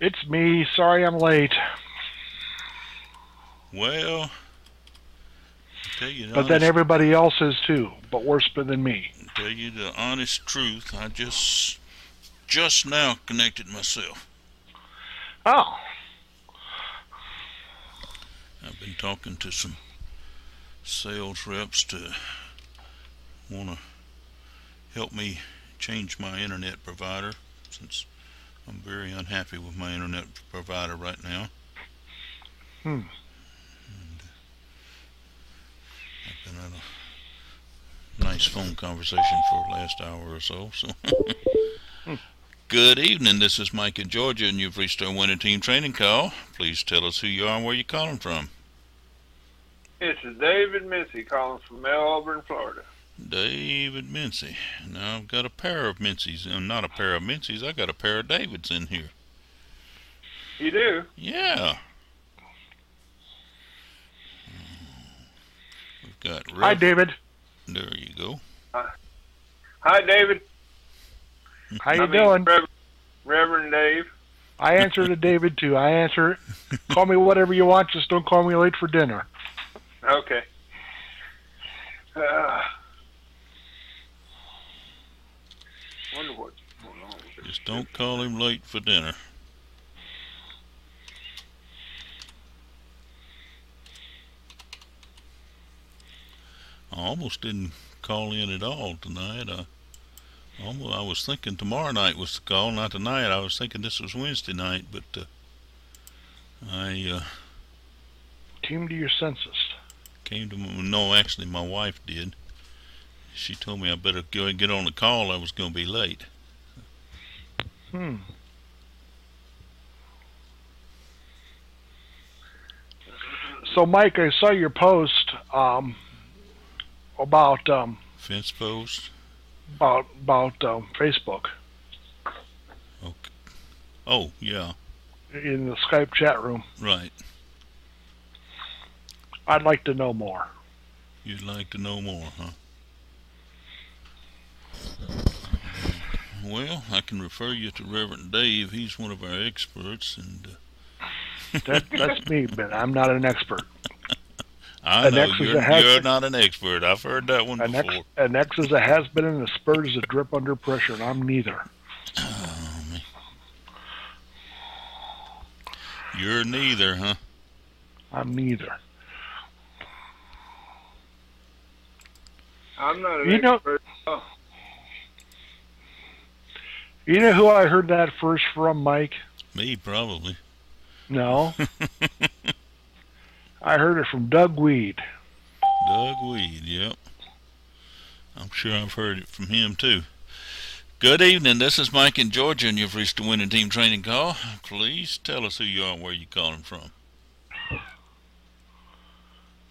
It's me. Sorry I'm late. Well, tell you the But then honest, everybody else is too, but worse than me. tell you the honest truth. I just now connected myself. Oh, I've been talking to some sales reps to want to help me change my internet provider since I'm very unhappy with my internet provider right now. hmm. And I've been at a nice phone conversation for the last hour or so. Hmm. Good evening. This is Mike in Georgia, and you've reached our winning team training call. Please tell us who you are and where you're calling from. This is David Mincy calling from Melbourne, Florida. David Mincy. Now I've got a pair of Mincy's, and not a pair of Mincy's. I got a pair of Davids in here. You do? Yeah. We've got Hi, David. There you go. Hi, David. How you doing? Reverend Dave. I answer to David too. I answer. Call me whatever you want. Just don't call me late for dinner. Okay. Wonder what's going on with this. Just don't call him late for dinner. I almost didn't call in at all tonight. I was thinking tomorrow night was the call, not tonight. I was thinking this was Wednesday night, but I Came to your senses. came to no. Actually, my wife did. She told me I better go and get on the call. I was going to be late. Hmm. So, Mike, I saw your post about Fence post. Facebook Okay. Oh yeah. in the Skype chat room. Right. I'd like to know more. You'd like to know more, huh? Well, I can refer you to Reverend Dave. He's one of our experts, and That's me, but I'm not an expert. I An know X is you're a has you're not an expert. I've heard that one before. an X is a has been, and a spurt is a drip under pressure, and I'm neither. Oh, man. You're neither, huh? I'm neither. I'm not an You know- expert. Oh, You know who I heard that first from, Mike? Me, probably. No. I heard it from Doug Weed. Doug Weed, yep. I'm sure I've heard it from him, too. Good evening. This is Mike in Georgia, and you've reached the winning team training call. Please tell us who you are and where you're calling from.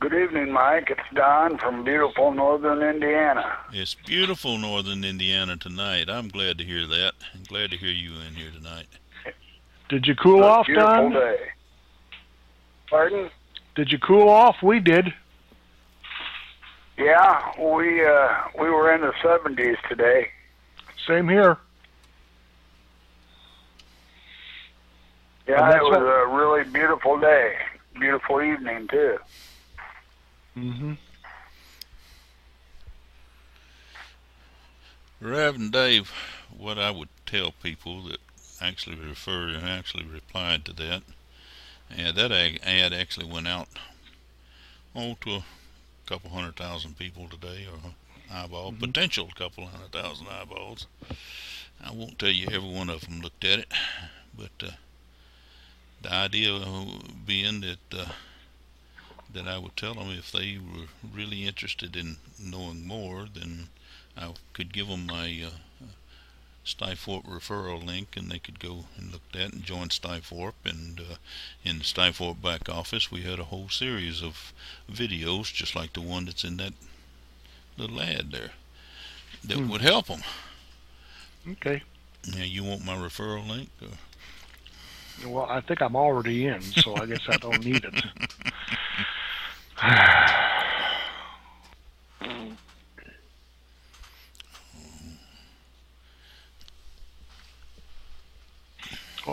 Good evening, Mike. It's Don from beautiful northern Indiana. It's beautiful northern Indiana tonight. I'm glad to hear that. I'm glad to hear you in here tonight. Did you cool It's a off, beautiful Don? day. Pardon? Did you cool off? We did. Yeah, we were in the 70s today. Same here. Yeah, And it that's was what- a really beautiful day. Beautiful evening, too. Mm-hmm. Reverend Dave, what I would tell people that actually replied to that, and that ad actually went out to a couple 100,000 people today, or potential couple 100,000 eyeballs. I won't tell you every one of them looked at it, but the idea being that I would tell them if they were really interested in knowing more, then I could give them my Stifort referral link, and they could go and look at that and join Stifort. And in the Stifort back office, we had a whole series of videos, just like the one that's in that little ad there, that would help them. Okay. Now, you want my referral link? Well, I think I'm already in, so I guess I don't need it.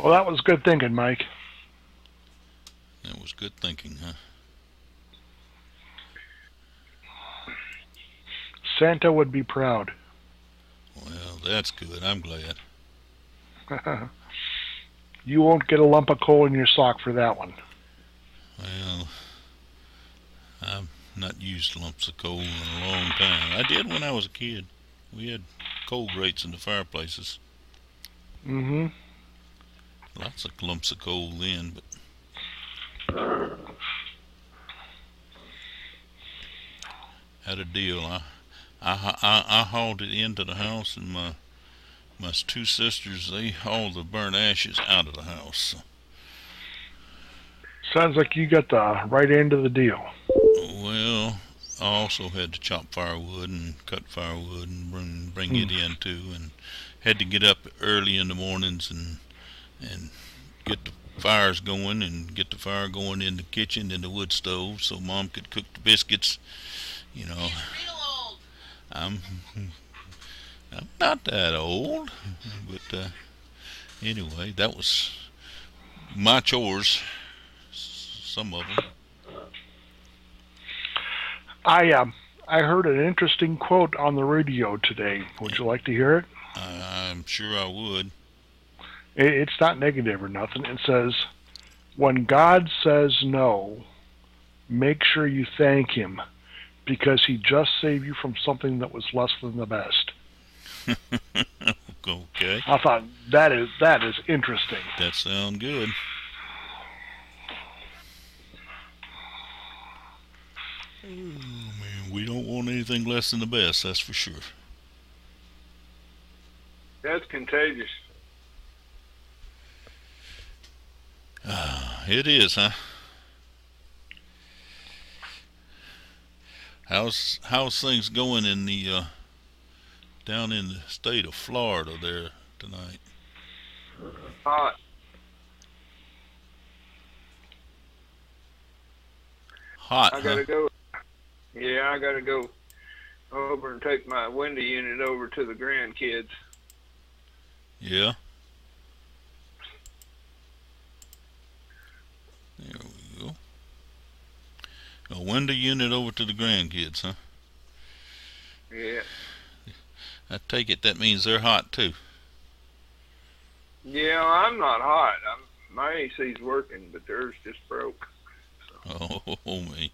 Well, that was good thinking, Mike. That was good thinking, huh? Santa would be proud. Well, that's good. I'm glad. You won't get a lump of coal in your sock for that one. Well, I've not used lumps of coal in a long time. I did when I was a kid. We had coal grates in the fireplaces. Mm-hmm. Lots of lumps of coal then, but had a deal. I hauled it into the house, and my two sisters, they hauled the burnt ashes out of the house. Sounds like you got the right end of the deal. Well, I also had to chop firewood and cut firewood and bring it in too, and had to get up early in the mornings and get the fires going and get the fire going in the kitchen and the wood stove so Mom could cook the biscuits. You know, I'm not that old, but anyway, that was my chores. Some of them. I heard an interesting quote on the radio today. Would you like to hear it? I'm sure I would. It's not negative or nothing. It says, "When God says no, make sure you thank Him, because He just saved you from something that was less than the best." Okay. I thought that is interesting. That sounds good. Oh man, we don't want anything less than the best, that's for sure. That's contagious. It is, huh? How's things going in the down in the state of Florida there tonight? Hot. Hot, I gotta go. Yeah, I gotta go over and take my window unit over to the grandkids. Yeah. There we go. A window unit over to the grandkids, huh? Yeah. I take it that means they're hot too. Yeah, I'm not hot. My AC's working, but theirs just broke. Oh, me.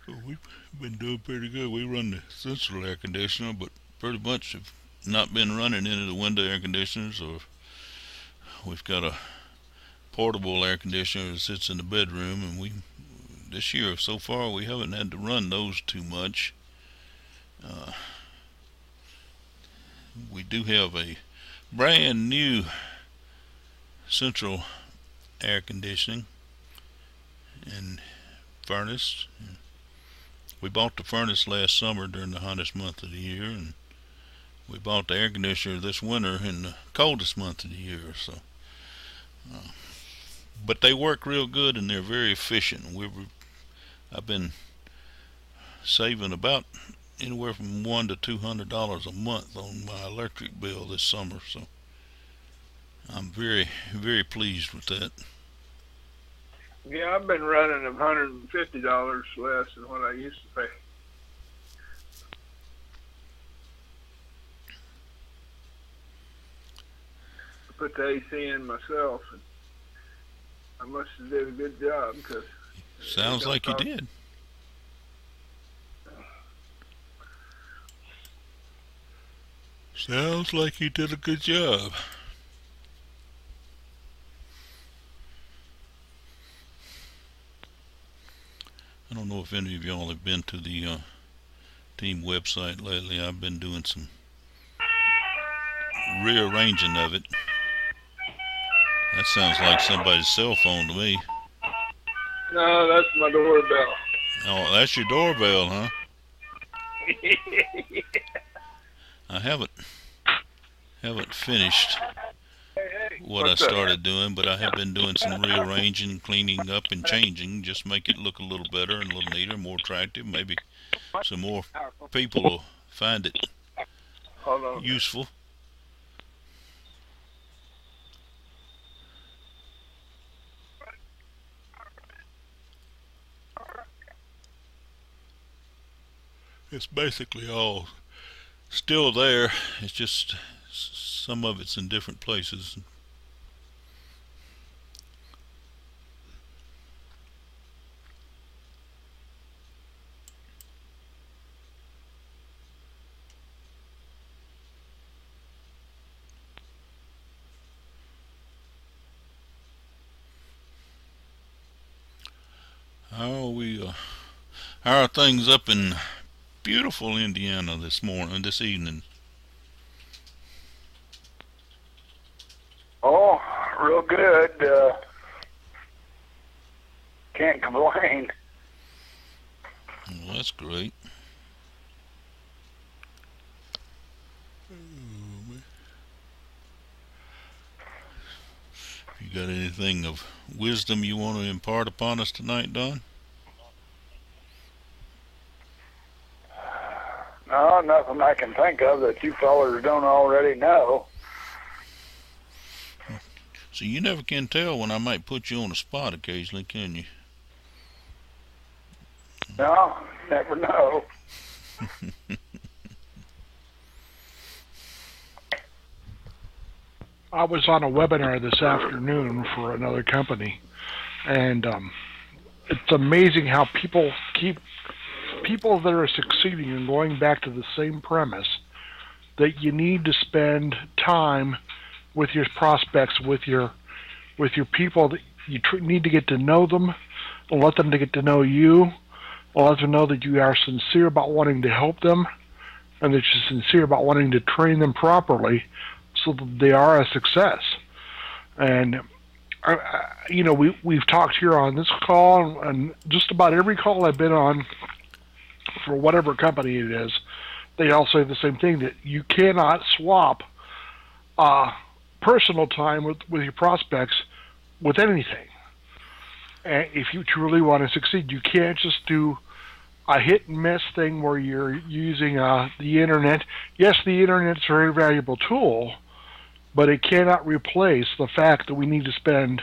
Well, we've been doing pretty good. We run the central air conditioner, but pretty much have not been running into the window air conditioners, or we've got a portable air conditioner that sits in the bedroom, and this year so far we haven't had to run those too much. We do have a brand new central air conditioning and furnace. We bought the furnace last summer during the hottest month of the year, and we bought the air conditioner this winter in the coldest month of the year. So, but they work real good and they're very efficient. I've been saving about anywhere from $100 to $200 a month on my electric bill this summer. So I'm very, very pleased with that. Yeah, I've been running $150 less than what I used to pay. I put the AC in myself, and I must have did a good job, because sounds like you did. Sounds like you did a good job. I don't know if any of y'all have been to the team website lately. I've been doing some rearranging of it. That sounds like somebody's cell phone to me. No, that's my doorbell. Oh, that's your doorbell, huh? Yeah. I haven't finished what I What's up? started doing, but I have been doing some rearranging, cleaning up, and changing, just make it look a little better and a little neater, more attractive. Maybe some more people will find it Hold on. useful. It's basically all still there. It's just some of it's in different places. How are things up in beautiful Indiana this evening? Oh, real good. Can't complain. Well, that's great. You got anything of wisdom you want to impart upon us tonight, Don? No, nothing I can think of that you fellers don't already know. So you never can tell when I might put you on the spot occasionally, can you? No, never know. I was on a webinar this afternoon for another company, and it's amazing how people that are succeeding and going back to the same premise that you need to spend time with your prospects, with your people, that you need to get to know them, and let them to get to know you, let them know that you are sincere about wanting to help them, and that you're sincere about wanting to train them properly so that they are a success. And we've talked here on this call and just about every call I've been on for whatever company it is, they all say the same thing, that you cannot swap personal time with your prospects with anything. And if you truly want to succeed, you can't just do a hit and miss thing where you're using the internet. Yes, the internet's a very valuable tool, but it cannot replace the fact that we need to spend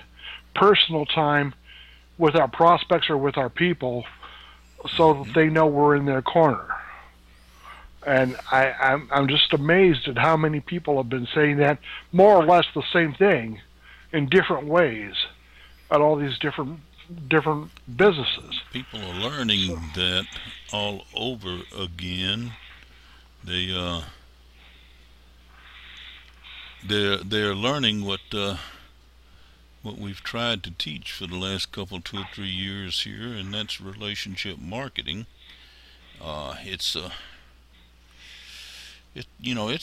personal time with our prospects or with our people so that they know we're in their corner. And I'm just amazed at how many people have been saying that, more or less the same thing, in different ways, at all these different businesses. People are learning that all over again. They're learning what we've tried to teach for the last 2 or 3 years here, and that's relationship marketing. It's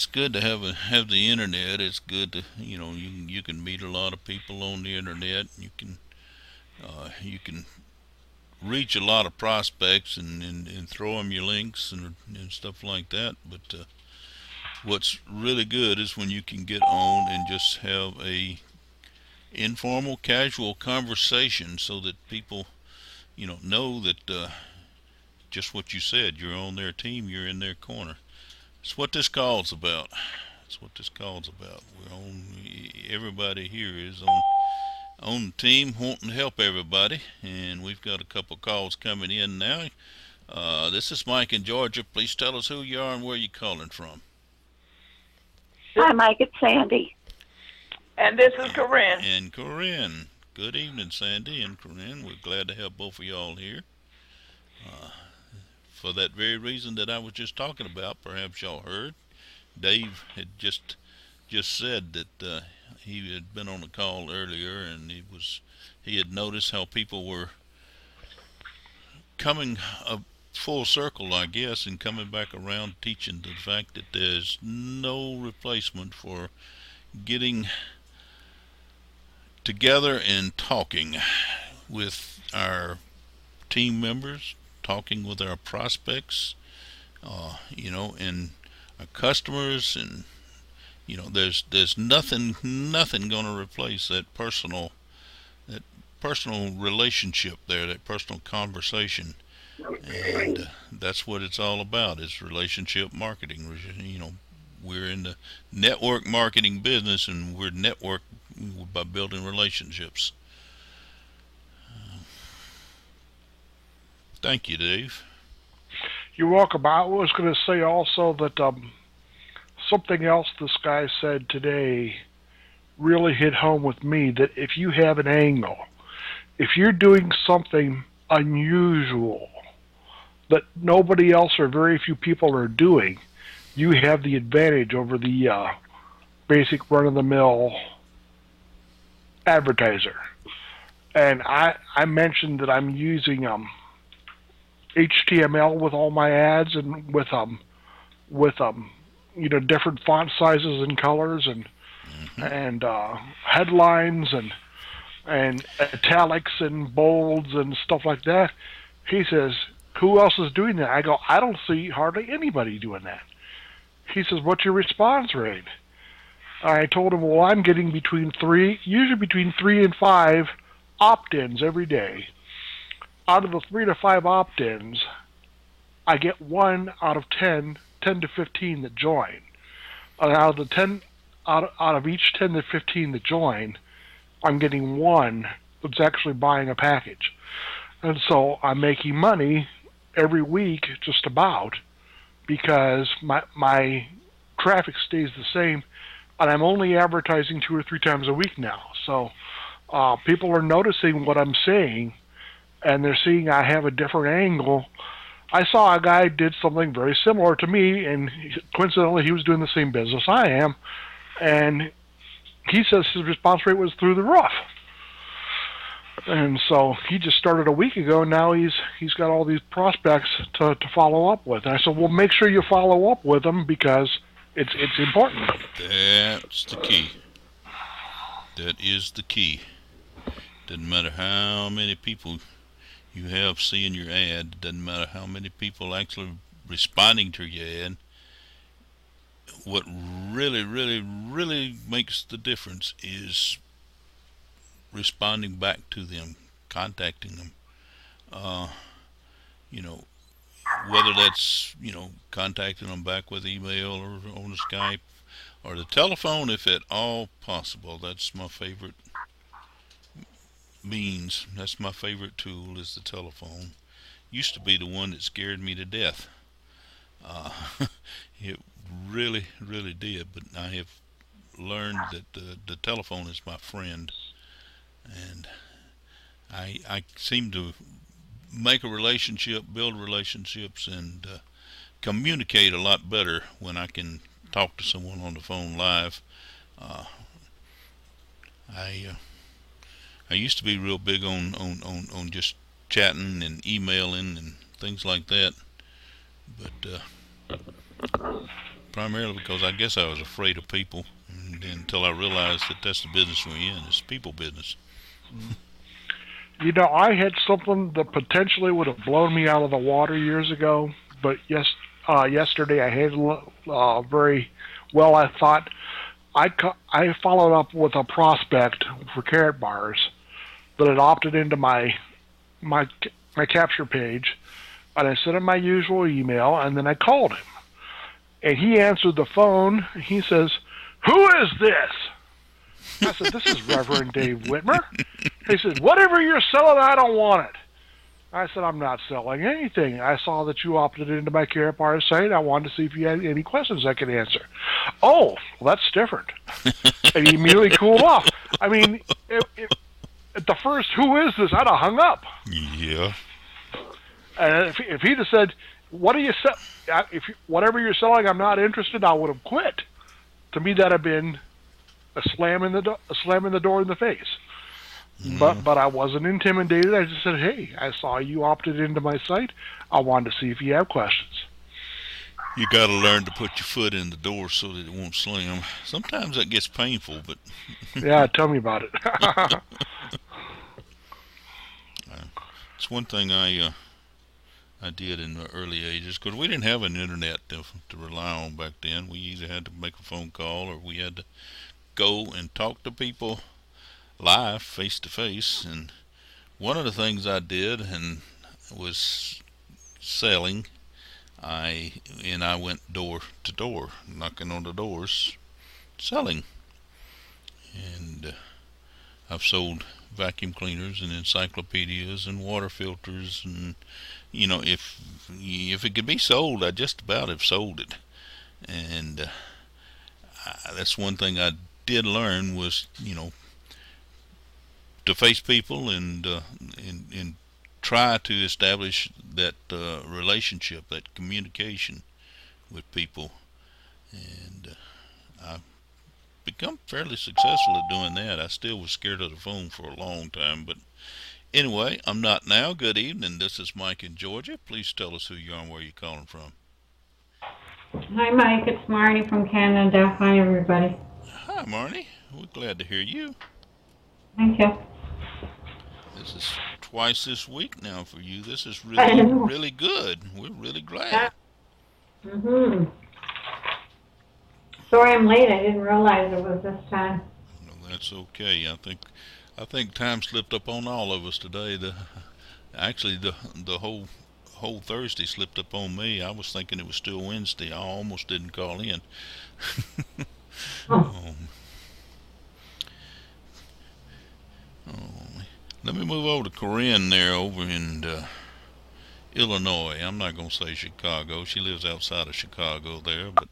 good to have the internet. It's good to you can meet a lot of people on the internet. You can reach a lot of prospects and throw them your links and stuff like that. But what's really good is when you can get on and just have a informal, casual conversation, so that people, know that just what you said. You're on their team. You're in their corner. That's what this call's about. That's what this call's about. We're on. Everybody here is on the team, wanting to help everybody, and we've got a couple calls coming in now. This is Mike in Georgia. Please tell us who you are and where you're calling from. Hi, Mike. It's Sandy. And this is Corinne. And Corinne. Good evening, Sandy and Corinne. We're glad to have both of y'all here. For that very reason that I was just talking about, perhaps y'all heard, Dave had just said that he had been on a call earlier, and he had noticed how people were coming a full circle, I guess, and coming back around, teaching the fact that there's no replacement for getting together and talking with our team members, talking with our prospects, and our customers, and there's nothing going to replace that personal relationship there, that personal conversation, and that's what it's all about. Is relationship marketing. we're in the network marketing business, and we're network by building relationships. Thank you, Dave. You're welcome. I was going to say also that something else this guy said today really hit home with me, that if you have an angle, if you're doing something unusual that nobody else or very few people are doing, you have the advantage over the basic run-of-the-mill advertiser. And I mentioned that I'm using HTML with all my ads, and with different font sizes and colors, and headlines and italics and bolds and stuff like that. He says, who else is doing that? I go, I don't see hardly anybody doing that. He says, what's your response rate? I told him, well, I'm getting usually between 3 and 5 opt-ins every day. Out of the 3 to 5 opt-ins, I get 1 out of 10 to 15 that join. And out of each 10 to 15 that join, I'm getting 1 that's actually buying a package. And so I'm making money every week, just about, because my traffic stays the same, and I'm only advertising 2 or 3 times a week now. So people are noticing what I'm saying, and they're seeing I have a different angle. I saw a guy did something very similar to me, and coincidentally he was doing the same business I am, and he says his response rate was through the roof. And so he just started a week ago, and now he's got all these prospects to follow up with. And I said, well, make sure you follow up with them, because it's important. That's the key. That is the key. Doesn't matter how many people you have seeing your ad. Doesn't matter how many people actually responding to your ad. What really, really, really makes the difference is responding back to them, contacting them. Whether that's, contacting them back with email or on the Skype or the telephone, if at all possible. That's my favorite means. That's my favorite tool, is the telephone. Used to be the one that scared me to death. It really, really did, but I have learned that the telephone is my friend, and I seem to make a relationship, build relationships, and communicate a lot better when I can talk to someone on the phone live. I used to be real big on just chatting and emailing and things like that, but primarily because I guess I was afraid of people, and until I realized that that's the business we're in. It's people business. I had something that potentially would have blown me out of the water years ago, but yesterday I handled it very well, I thought. I followed up with a prospect for Carrot Bars that had opted into my capture page, and I sent him my usual email, and then I called him. And he answered the phone. He says, "Who is this?" I said, "This is Reverend Dave Whitmer." He said, "Whatever you're selling, I don't want it." I said, "I'm not selling anything. I saw that you opted into my Carrot Bar site. I wanted to see if you had any questions I could answer." "Oh, well, that's different." And he immediately cooled off. I mean, at the first, "Who is this?" I'd have hung up. Yeah. And if he'd have said, "What do you sell? Whatever you're selling, I'm not interested," I would have quit. To me, that'd have been a slam in the door in the face. But I wasn't intimidated. I just said, "Hey, I saw you opted into my site. I wanted to see if you have questions." You got to learn to put your foot in the door so that it won't slam. Sometimes that gets painful, but yeah, tell me about it. It's one thing I did in the early ages, because we didn't have an internet to rely on back then. We either had to make a phone call, or we had to go and talk to people live, face to face. And one of the things I did and was selling I went door to door, knocking on the doors, selling. And I've sold vacuum cleaners and encyclopedias and water filters, and if it could be sold, I just about have sold it. And that's one thing I did learn was to face people and try to establish that relationship, that communication with people. And I've become fairly successful at doing that. I still was scared of the phone for a long time, but anyway, I'm not now. Good evening. This is Mike in Georgia. Please tell us who you are and where you're calling from. Hi, Mike. It's Marnie from Canada. Hi, everybody. Hi, Marnie. We're glad to hear you. Thank you. This is twice this week now for you. This is really, really good. We're really glad. Mm-hmm. Sorry I'm late. I didn't realize it was this time. No, that's okay. I think time slipped up on all of us today. Actually, the whole Thursday slipped up on me. I was thinking it was still Wednesday. I almost didn't call in. Oh. Let me move over to Corinne there over in Illinois. I'm not going to say Chicago. She lives outside of Chicago there. But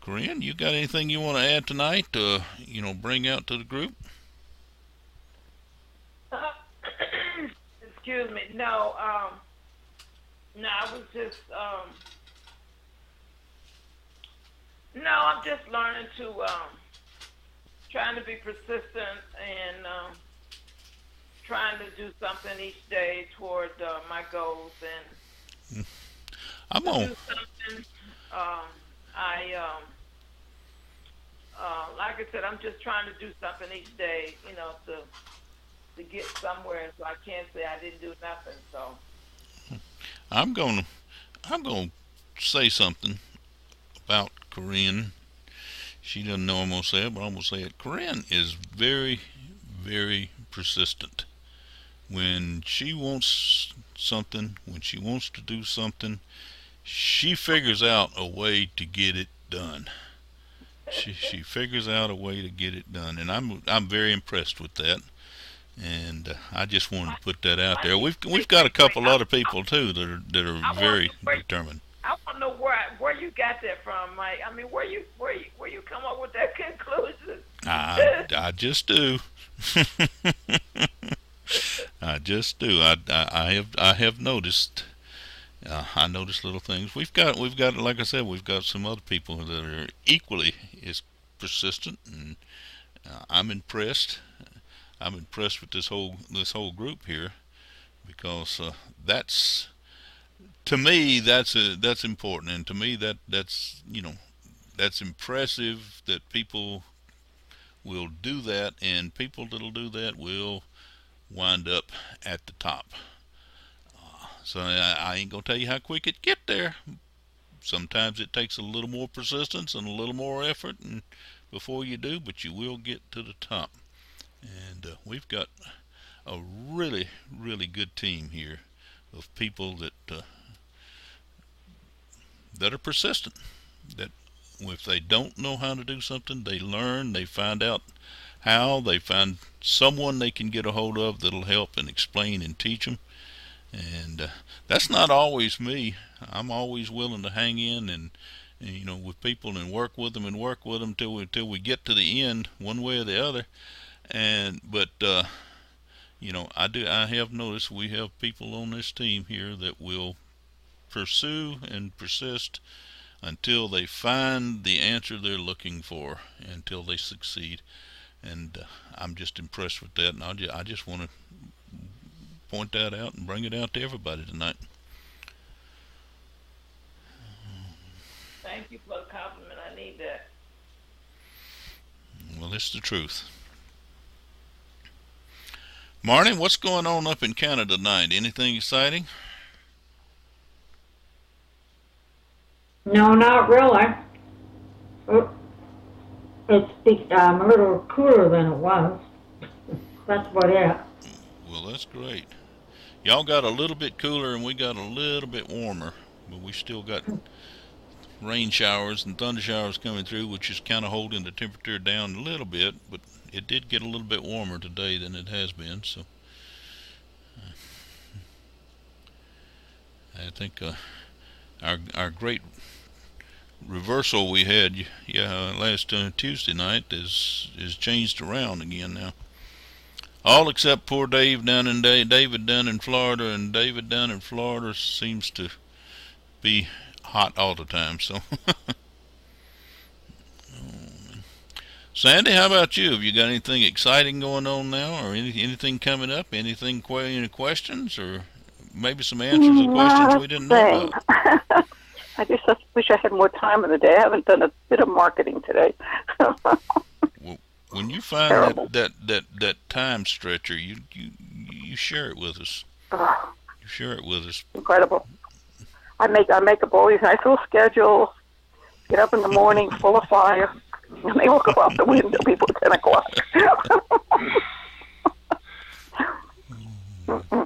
Corinne, you got anything you want to add tonight to, bring out to the group? Excuse me. No, no, I was just, no, I'm just learning to, trying to be persistent and trying to do something each day toward my goals and I'm on. do something. Like I said, I'm just trying to do something each day, to get somewhere. So I can't say I didn't do nothing. So I'm gonna say something about Corinne. She doesn't know I'm gonna say it, but I'm gonna say it. Corinne is very, very persistent. When she wants something, when she wants to do something, she figures out a way to get it done. She figures out a way to get it done, and I'm very impressed with that. And I just wanted to put that out there. We've got a couple other people too that are very determined. I want to know where you got that from, Mike. I mean, where you come up with that conclusion? I just do. I just do. I have noticed. I notice little things. We've got like I said, we've got some other people that are equally as persistent, and I'm impressed. I'm impressed with this whole group here, because that's, to me, that's important, and to me that's impressive that people will do that, and people that'll do that will wind up at the top. So I ain't gonna tell you how quick it get there. Sometimes it takes a little more persistence and a little more effort, and before you do, but you will get to the top. And we've got a really, really good team here of people that are persistent. That if they don't know how to do something, they learn, they find out how, they find someone they can get a hold of that'll help and explain and teach them. And that's not always me. I'm always willing to hang in and with people and work with them till we get to the end, one way or the other. But I have noticed we have people on this team here that will pursue and persist until they find the answer they're looking for, until they succeed. And I'm just impressed with that, and I just want to point that out and bring it out to everybody tonight. Thank you for the compliment. I need that. Well, it's the truth. Marnie, what's going on up in Canada tonight? Anything exciting? No, not really. It's a little cooler than it was. That's about it. Well, that's great. Y'all got a little bit cooler and we got a little bit warmer. but we still got rain showers and thunder showers coming through, which is kind of holding the temperature down a little bit, but it did get a little bit warmer today than it has been, so I think our great reversal we had last Tuesday night is changed around again now. All except poor David down in Florida, and David down in Florida seems to be hot all the time. So, Sandy, how about you? Have you got anything exciting going on now, or anything coming up? Any questions, or maybe some answers to questions we didn't know about? I just wish I had more time in the day. I haven't done a bit of marketing today. Well, when you find that time stretcher, you share it with us. You share it with us. Incredible. I make up all these nice little schedules. Get up in the morning, full of fire, and they all go out the window before 10 o'clock.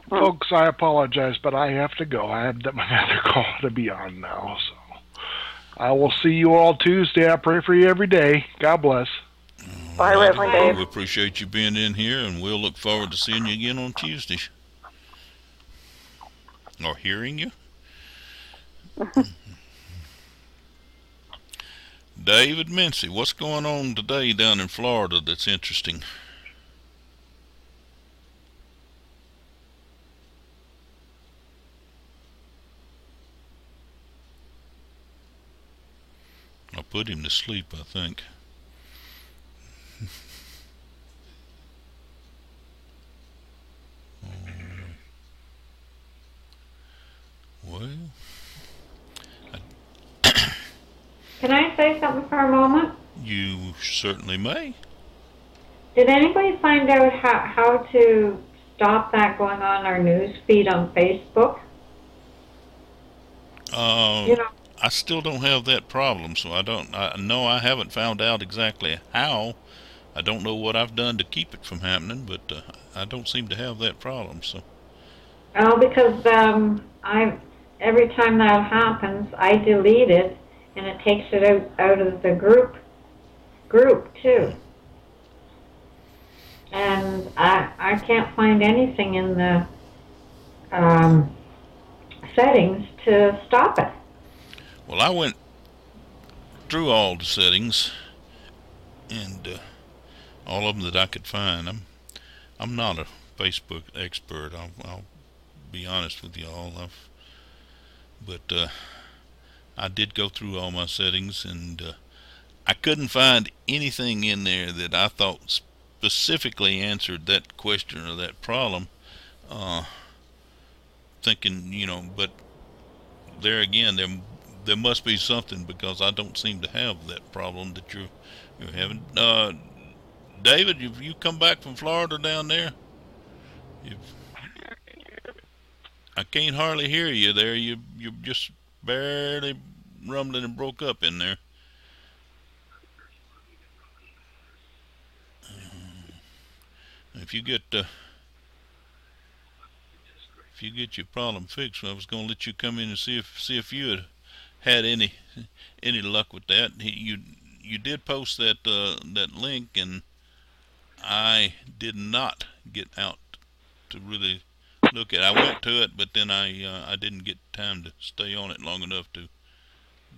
Folks, I apologize, but I have to go. I have another call to be on now. So I will see you all Tuesday. I pray for you every day. God bless. Bye, Reverend Dave. We appreciate you being in here, and we'll look forward to seeing you again on Tuesday. Or hearing you. David Mincy, what's going on today down in Florida that's interesting? I put him to sleep, I think. Well, Can I say something for a moment? you certainly may. Did anybody find out how to stop that going on our news feed on Facebook? I still don't have that problem, so I haven't found out exactly how. I don't know what I've done to keep it from happening, but I don't seem to have that problem, so. Oh, because every time that happens, I delete it, and it takes it out of the group too. And I can't find anything in the settings to stop it. Well, I went through all the settings, and all of them that I could find. I'm not a Facebook expert. I'll be honest with y'all. But I did go through all my settings, and I couldn't find anything in there that I thought specifically answered that question or that problem. Thinking, but there again, there must be something, because I don't seem to have that problem that you're having. David, have you come back from Florida down there? I can't hardly hear you there. You're just barely rumbling and broke up in there. If you get your problem fixed, I was going to let you come in and see if you had any luck with that. You did post that link, and I did not get out to really look at it. I went to it, but then I didn't get time to stay on it long enough to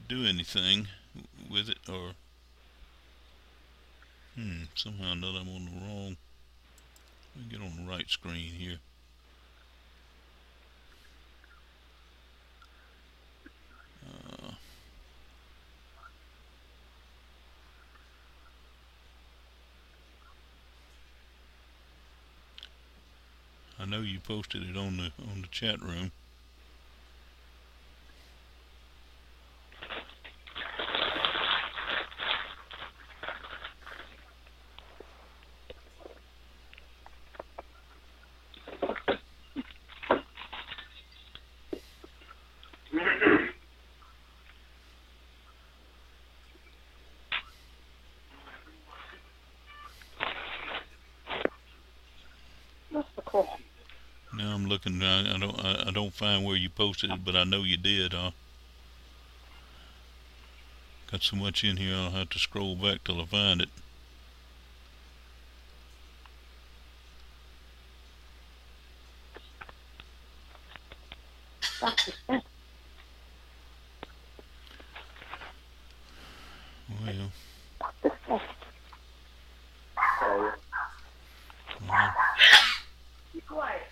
do anything with it, or somehow or another I'm on the wrong. Let me get on the right screen here. I know you posted it on the chat room. Now I'm looking. I don't find where you posted it, but I know you did, huh? Got so much in here I'll have to scroll back till I find it. Well, Be quiet.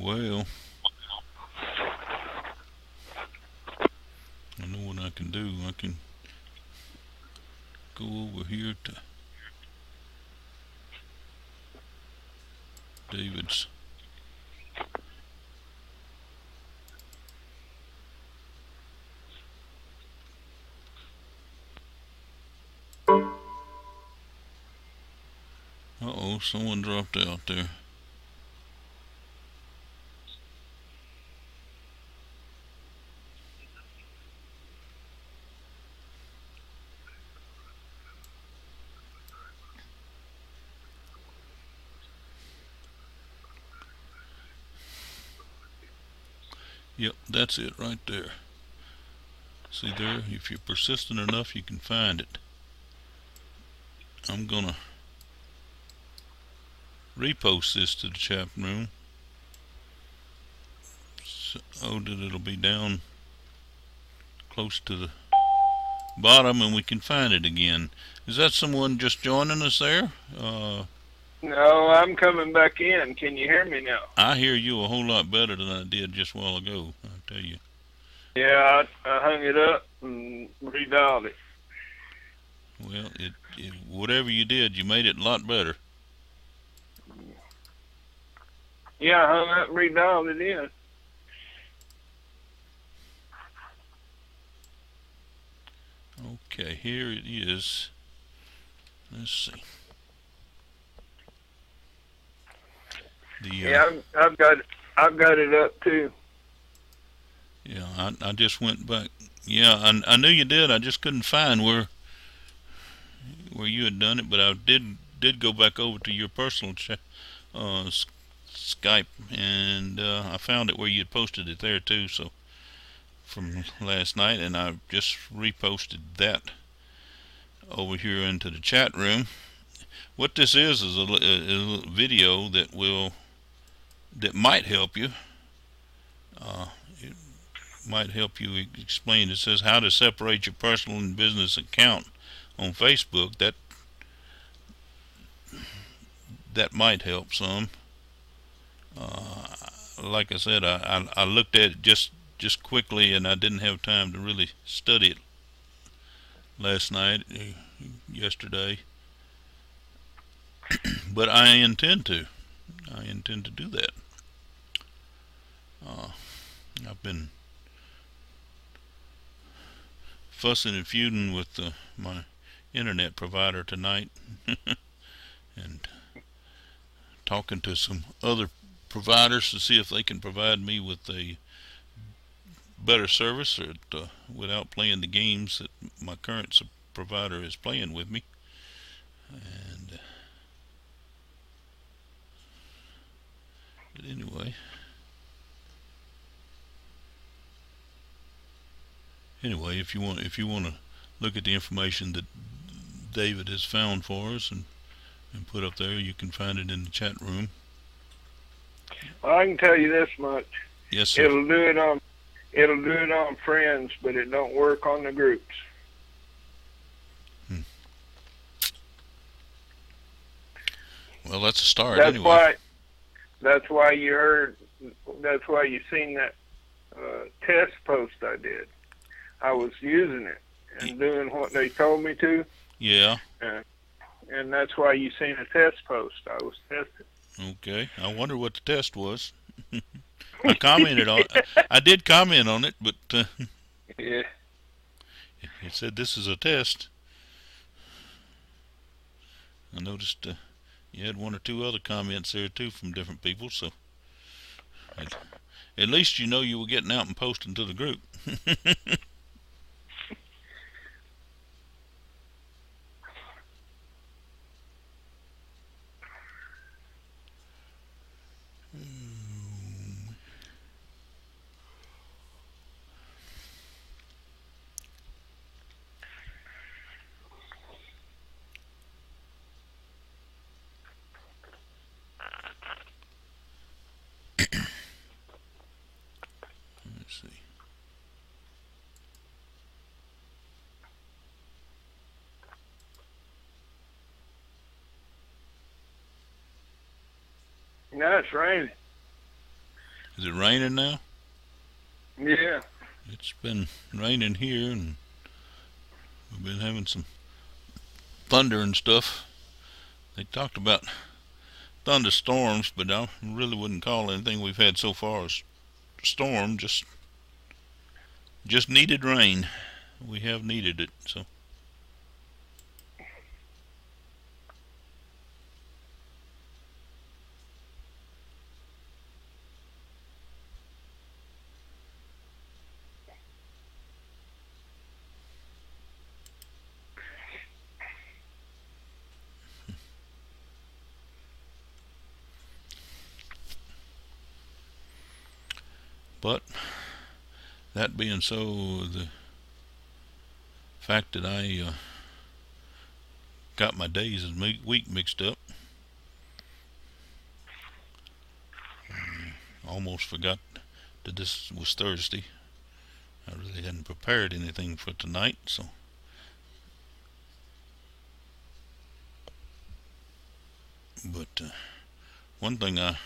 well, I know what I can do. I can go over here to David's. Uh-oh, someone dropped out there. Yep, that's it right there. See there, if you're persistent enough, you can find it. I'm gonna repost this to the chat room so that it'll be down close to the bottom and we can find it again. Is that someone just joining us there? No, I'm coming back in. Can you hear me now? I hear you a whole lot better than I did just a while ago, I tell you. Yeah, I hung it up and redialed it. Well, whatever you did, you made it a lot better. Yeah, I hung up and redialed it in. Okay, here it is. Let's see. Yeah, I've got it up too. Yeah, I just went back. Yeah, I knew you did. I just couldn't find where you had done it, but I did go back over to your personal Skype, and I found it where you had posted it there too. So from last night, and I just reposted that over here into the chat room. What this is a video that might help you. It might help you explain. It says how to separate your personal and business account on Facebook. That might help some. Like I said, I looked at it just quickly, and I didn't have time to really study it last night, yesterday. But I intend to do that. I've been fussing and feuding with my internet provider tonight and talking to some other providers to see if they can provide me with a better service without playing the games that my current provider is playing with me. And but anyway, if you want to look at the information that David has found for us and put up there, you can find it in the chat room. Well, I can tell you this much. Yes, sir. It'll do it on friends, but it don't work on the groups. Well, that's a start. That's anyway. That's why you seen that test post I did. I was using it and doing what they told me to. Yeah. And that's why you seen a test post. I was testing. Okay. I wonder what the test was. I commented on it. I did comment on it, but yeah. It said this is a test. I noticed you had one or two other comments there too from different people, so at least you know you were getting out and posting to the group. Let's see. No, it's raining. Is it raining now? Yeah. It's been raining here, and we've been having some thunder and stuff. They talked about thunderstorms, but I really wouldn't call anything we've had so far as storm. Just needed rain. We have needed it, so. But that being so, the fact that I got my days and week mixed up, almost forgot that this was Thursday. I really hadn't prepared anything for tonight, so but one thing I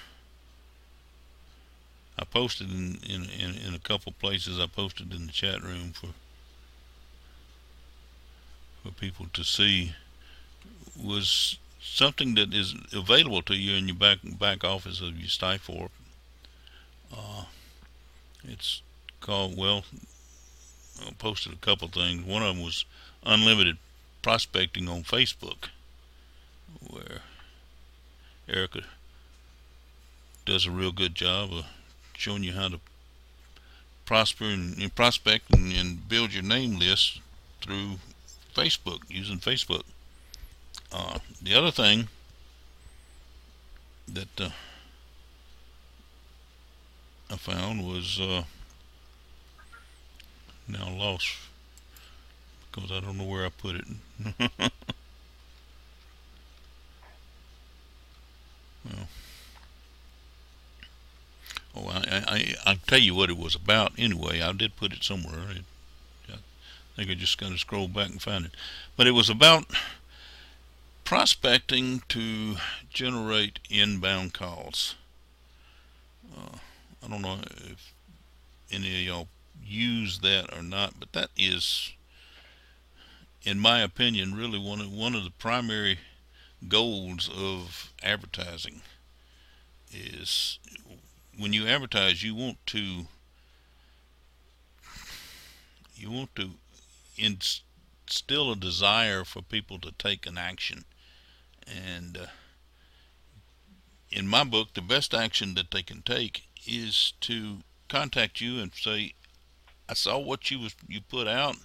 posted in a couple places. I posted in the chat room for people to see, was something that is available to you in your back office of your Stifor. It's called, well, I posted a couple things. One of them was unlimited prospecting on Facebook, where Erica does a real good job of showing you how to prosper and prospect and build your name list through Facebook, using Facebook. The other thing that I found was now lost because I don't know where I put it. Well, I'll tell you what it was about anyway. I did put it somewhere. I think I just gotta scroll back and find it. But it was about prospecting to generate inbound calls. I don't know if any of y'all use that or not, but that is, in my opinion, really one of the primary goals of advertising. Is when you advertise, you want to instill a desire for people to take an action. And in my book, the best action that they can take is to contact you and say, I saw what you put out,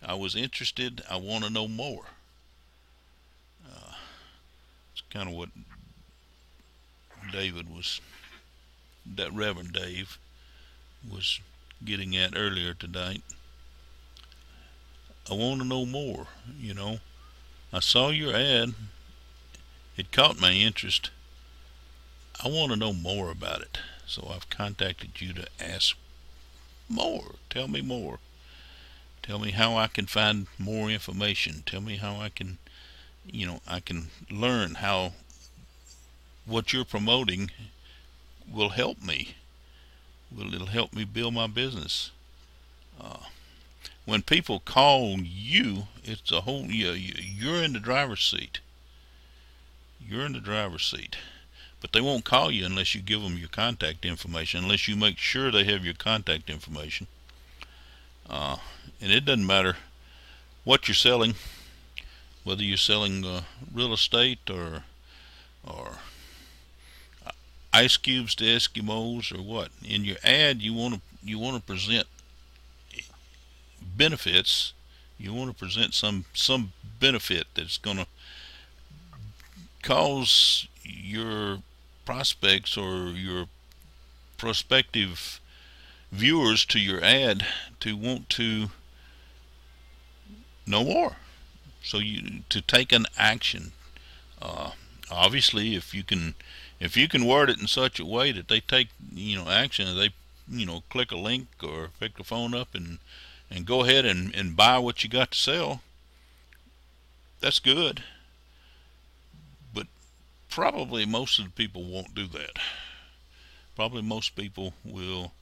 I was interested, I want to know more. It's kind of what that Reverend Dave was getting at earlier tonight. I want to know more. I saw your ad, it caught my interest, I want to know more about it. So I've contacted you to ask more. Tell me more. Tell me how I can find more information. Tell me how I can learn how what you're promoting will help me. It'll help me build my business. When people call you, it's a whole, you're in the driver's seat. You're in the driver's seat. But they won't call you unless you give them your contact information, unless you make sure they have your contact information. And it doesn't matter what you're selling. whether you're selling real estate or ice cubes to Eskimos or what. In your ad, you want to present benefits. You want to present some benefit that's going to cause your prospects or your prospective viewers to your ad to want to know more. So you to take an action. Obviously, if you can word it in such a way that they take action, they click a link or pick the phone up and go ahead and buy what you got to sell, that's good. But probably most of the people won't do that. Probably most people will,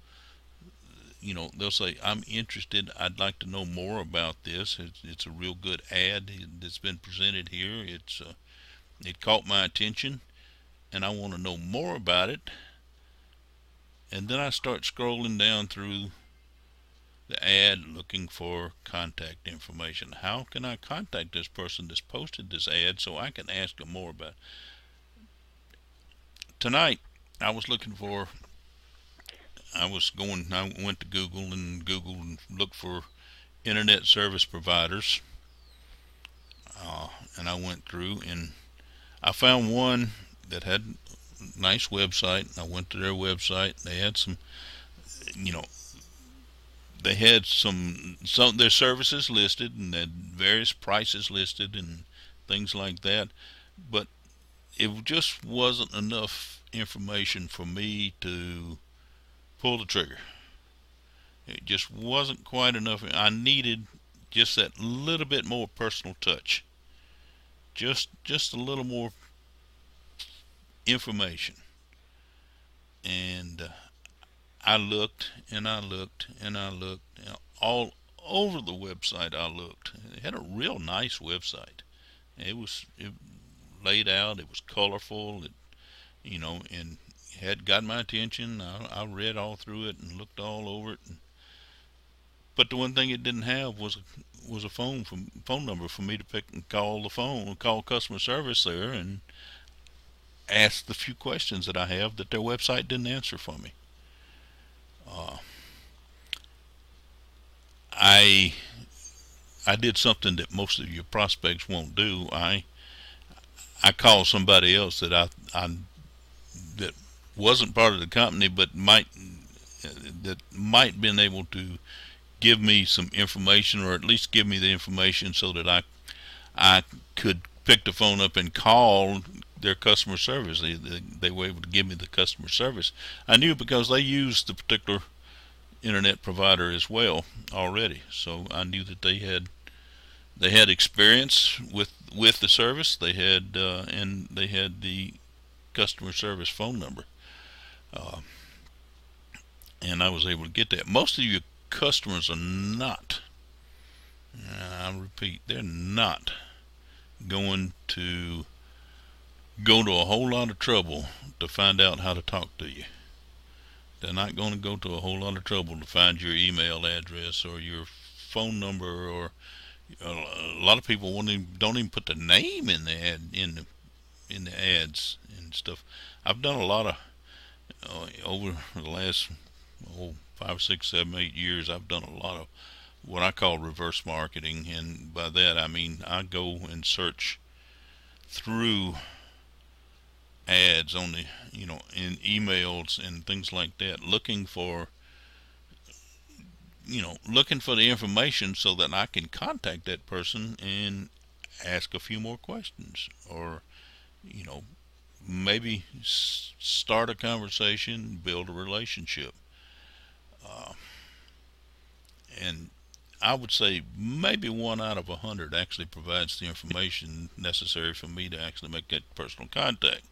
they'll say, I'm interested, I'd like to know more about this. It's a real good ad that's been presented here. It caught my attention and I want to know more about it. And then I start scrolling down through the ad looking for contact information. How can I contact this person that's posted this ad so I can ask them more about it? Tonight I was looking for, I went to Google and looked for internet service providers, and I went through and I found one that had a nice website. I went to their website. They had some, they had some their services listed and had various prices listed and things like that, but it just wasn't enough information for me to pull the trigger. It just wasn't quite enough. I needed just that little bit more personal touch, just a little more information. And I looked and I looked and I looked all over the website. I looked. It had a real nice website. It laid out. It was colorful. And had got my attention. I read all through it and looked all over it. But the one thing it didn't have was a phone number for me to pick and call customer service there and ask the few questions that I have that their website didn't answer for me. I did something that most of your prospects won't do. I called somebody else that that wasn't part of the company, but might been able to give me some information, or at least give me the information so that I could pick the phone up and call their customer service. They were able to give me the customer service. I knew because they used the particular internet provider as well already, so I knew that they had experience with the service. They had and they had the customer service phone number, and I was able to get that. Most of your customers are not, I repeat, they're not going to go to a whole lot of trouble to find out how to talk to you. They're not going to go to a whole lot of trouble to find your email address or your phone number, or a lot of people don't even put the name in the ad, in the ads and stuff. I've done a lot of over the last 5, 6, 7, 8 years. I've done a lot of what I call reverse marketing, and by that I mean I go and search through ads on the in emails and things like that, looking for the information so that I can contact that person and ask a few more questions, or maybe start a conversation, build a relationship. And I would say maybe 1 out of 100 actually provides the information necessary for me to actually make that personal contact.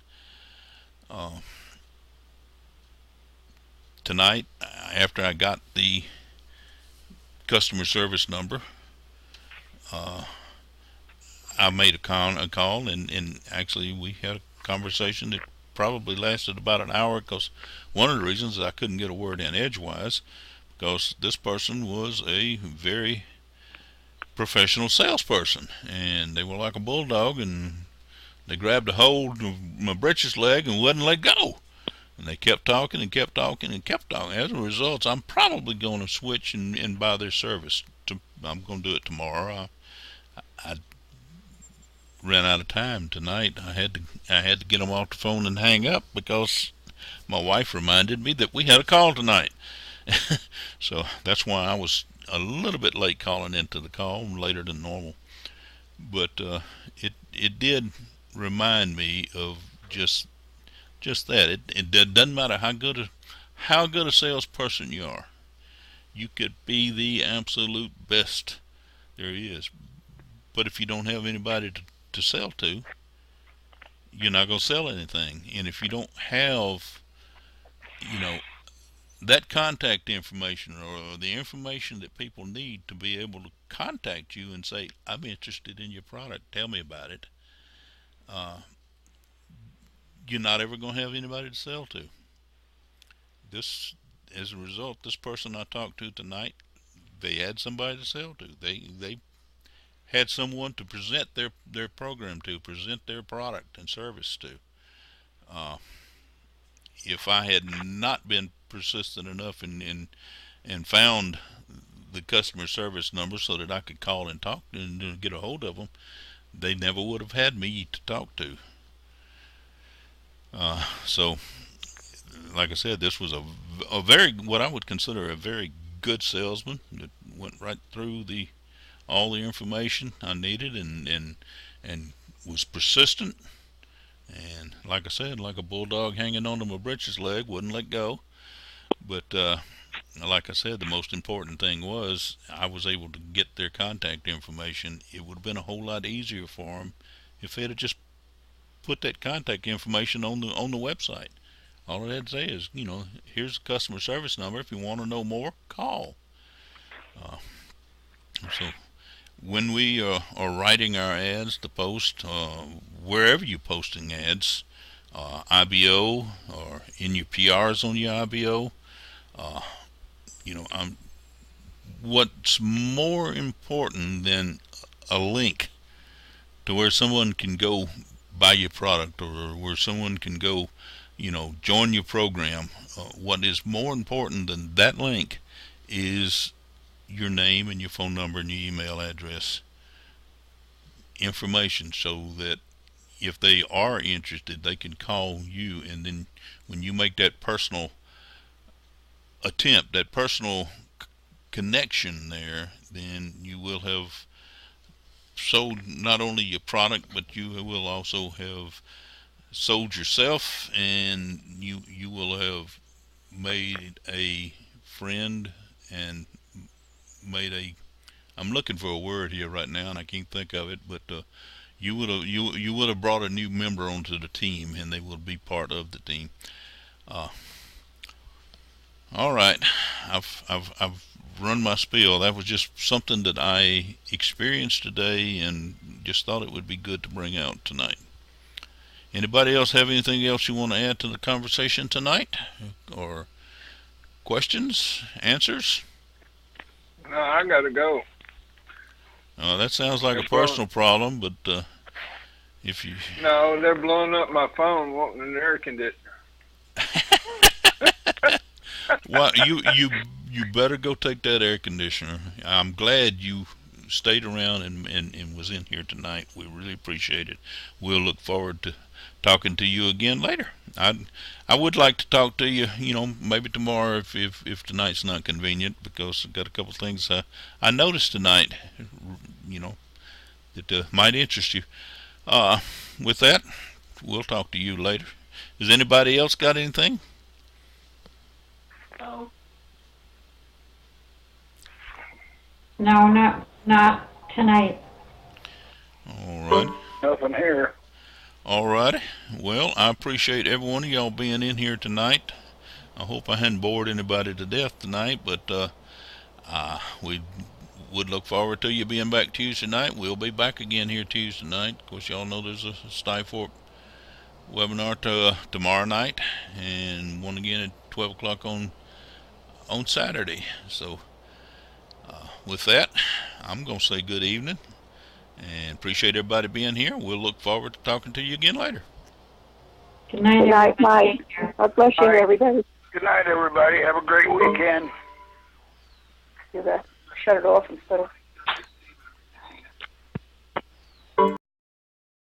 Tonight, after I got the customer service number, I made a call, and actually we had a conversation that probably lasted about an hour, because one of the reasons I couldn't get a word in edgewise, because this person was a very professional salesperson, and they were like a bulldog, and they grabbed a hold of my britches leg and wouldn't let go. And they kept talking and kept talking and kept talking. As a result, I'm probably going to switch and buy their service. I'm going to do it tomorrow. I ran out of time tonight. I had to get them off the phone and hang up because my wife reminded me that we had a call tonight. So that's why I was a little bit late calling into the call, later than normal. But it did remind me of just that. It doesn't matter how good a salesperson you are. You could be the absolute best there is, but if you don't have anybody to sell to, you're not going to sell anything. And if you don't have, that contact information or the information that people need to be able to contact you and say, I'm interested in your product, tell me about it, you're not ever going to have anybody to sell to. As a result, this person I talked to tonight, they had somebody to sell to. They had someone to present their program to, present their product and service to. If I had not been persistent enough and found the customer service number so that I could call and talk and get a hold of them, they never would have had me to talk to. So, like I said, this was a very, what I would consider a very good salesman that went right through all the information I needed and was persistent. And like I said, like a bulldog hanging onto my britches leg, wouldn't let go. But like I said, the most important thing was I was able to get their contact information. It would have been a whole lot easier for them if they had just put that contact information on the website. All I had to say is, here's the customer service number. If you want to know more, call. So when we are writing our ads to post, wherever you're posting ads, IBO or in your PRs on your IBO, what's more important than a link to where someone can go buy your product or where someone can go, join your program. What is more important than that link is your name and your phone number and your email address information, so that if they are interested, they can call you, and then when you make that personal attempt, that personal connection there, then you will have sold not only your product, but you will also have sold yourself, and you will have made a friend and I'm looking for a word here right now and I can't think of it, but you would have brought a new member onto the team, and they will be part of the team. All right, I've run my spiel. That was just something that I experienced today and just thought it would be good to bring out tonight. Anybody else have anything else you want to add to the conversation tonight, or questions, answers? No, I gotta go. That sounds like a personal problem, but if you... No, they're blowing up my phone wanting an air conditioner. Well, you better go take that air conditioner. I'm glad you stayed around and was in here tonight. We really appreciate it. We'll look forward to talking to you again later. I would like to talk to you, maybe tomorrow if tonight's not convenient, because I've got a couple of things I noticed tonight, that might interest you. With that, we'll talk to you later. Has anybody else got anything? Oh. No, not tonight. All right. Nothing here. All righty. Well, I appreciate every one of y'all being in here tonight. I hope I hadn't bored anybody to death tonight, but we would look forward to you being back Tuesday night. We'll be back again here Tuesday night. Of course, y'all know there's a Skyfork webinar tomorrow night, and one again at 12 o'clock on Saturday. So With that, I'm going to say good evening and appreciate everybody being here. We'll look forward to talking to you again later. Good night, Good night, everybody. Mike. God bless you, Bye. everybody. Good night, everybody. Have a great weekend. You shut it off instead of